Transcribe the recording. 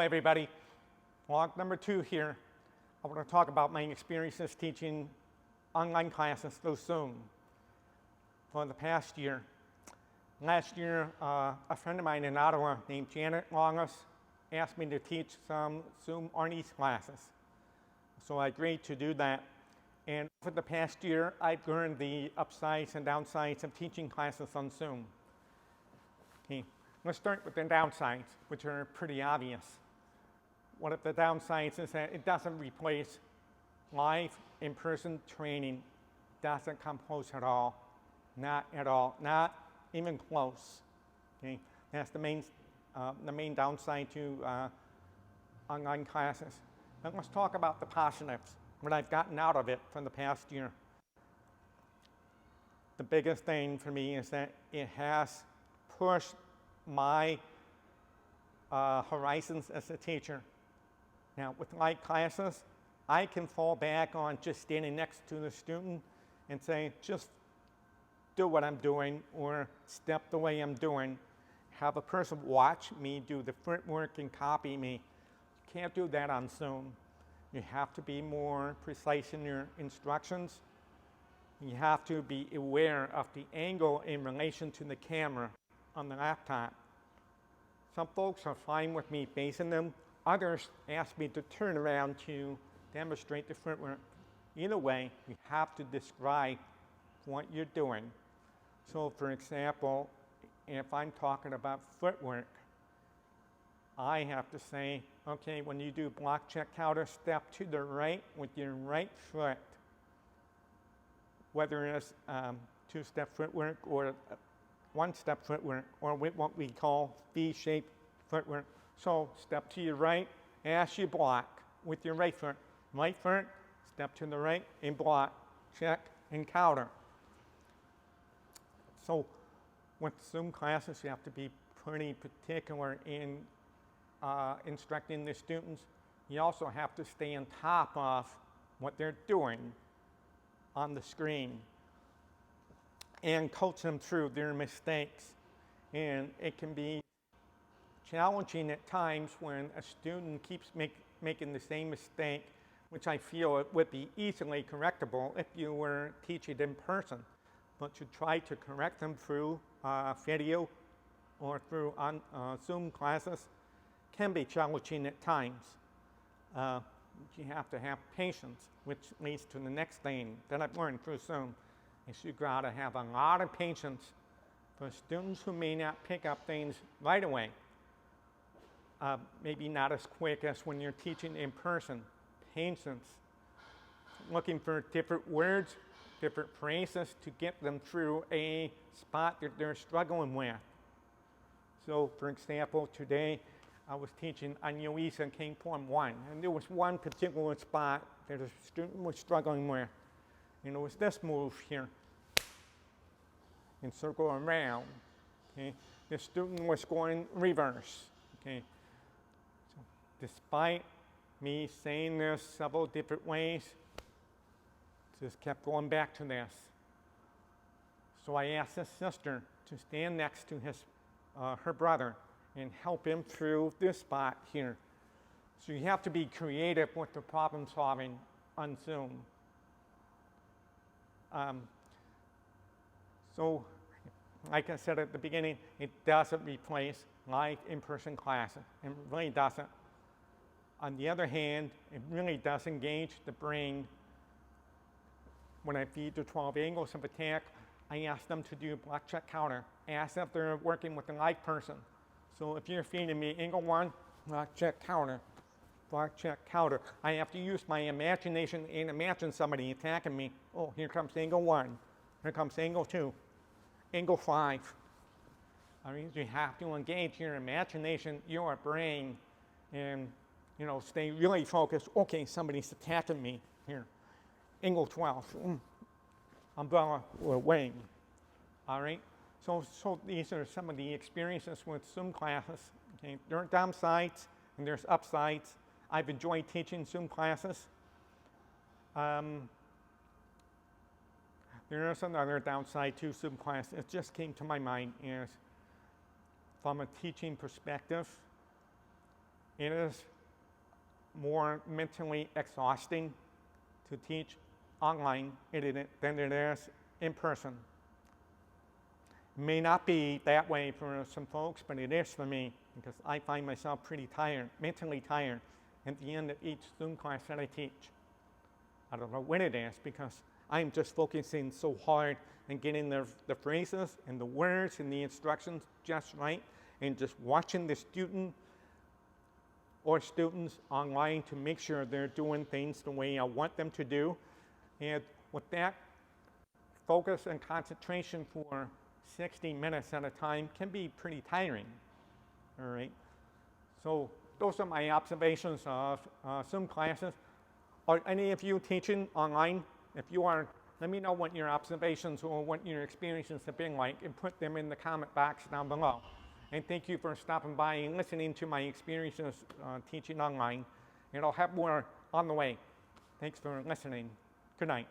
everybody. Vlog number 2 here. I want to talk about my experiences teaching online classes through Zoom for the past year. Last year, a friend of mine in Ottawa named Janet Longus asked me to teach some Zoom Arnis classes. So I agreed to do that. And for the past year, I've learned the upsides and downsides of teaching classes on Zoom. Okay. Let's start with the downsides, which are pretty obvious. One of the downsides is that it doesn't replace live in-person training. Doesn't come close at all. Not at all. Not even close. Okay? That's the main downside to online classes. And let's talk about the positives, what I've gotten out of it from the past year. The biggest thing for me is that it has pushed my horizons as a teacher. Now, with live classes, I can fall back on just standing next to the student and say, just do what I'm doing or step the way I'm doing. Have a person watch me do the footwork and copy me. You can't do that on Zoom. You have to be more precise in your instructions. You have to be aware of the angle in relation to the camera on the laptop. Some folks are fine with me facing them. Others ask me to turn around to demonstrate the footwork. Either way, you have to describe what you're doing. So for example, if I'm talking about footwork, I have to say, okay, when you do block, check, counter, step to the right with your right foot. Whether it's two-step footwork or one-step footwork, or with what we call V-shaped footwork. So step to your right as you block with your right foot. Right foot, step to the right and block, check, and counter. So with Zoom classes, you have to be pretty particular in instructing the students. You also have to stay on top of what they're doing on the screen and coach them through their mistakes. And it can be challenging at times when a student keeps making the same mistake, which I feel it would be easily correctable if you were teaching in person. But to try to correct them through video or through Zoom classes can be challenging at times. You have to have patience, which leads to the next thing that I've learned through Zoom, is you gotta have a lot of patience for students who may not pick up things right away. Maybe not as quick as when you're teaching in person. Patience, looking for different words, different phrases to get them through a spot that they're struggling with. So for example, today I was teaching Anyuisa King Form 1, and there was one particular spot that a student was struggling with. And it was this move here, and circle around. Okay? The student was going reverse. Okay? So despite me saying this several different ways, just kept going back to this. So I asked his sister to stand next to her brother and help him through this spot here. So you have to be creative with the problem solving on Zoom. So, like I said at the beginning, it doesn't replace live in-person classes. It really doesn't. On the other hand, it really does engage the brain. When I feed the 12 angles of attack, I ask them to do block, check, counter. I ask them if they're working with a live person. So if you're feeding me angle 1, block, check, counter. Block, check, counter. I have to use my imagination and imagine somebody attacking me. Oh, here comes angle 1. Here comes angle 2. Angle 5. I mean, you have to engage your imagination, your brain, and stay really focused. Okay, somebody's attacking me here. Angle 12. Umbrella or wing. All right? So these are some of the experiences with Zoom classes. Okay? There are downsides and there's upsides. I've enjoyed teaching Zoom classes. There is another downside to Zoom class. It just came to my mind is from a teaching perspective, it is more mentally exhausting to teach online than it is in person. It may not be that way for some folks, but it is for me because I find myself pretty tired, mentally tired, at the end of each Zoom class that I teach. I don't know when it is because I'm just focusing so hard and getting the phrases and the words and the instructions just right, and just watching the student or students online to make sure they're doing things the way I want them to do. And with that focus and concentration for 60 minutes at a time can be pretty tiring, all right? So those are my observations of Zoom classes. Are any of you teaching online? If you are, let me know what your observations or what your experiences have been like and put them in the comment box down below. And thank you for stopping by and listening to my experiences teaching online. And I'll have more on the way. Thanks for listening. Good night.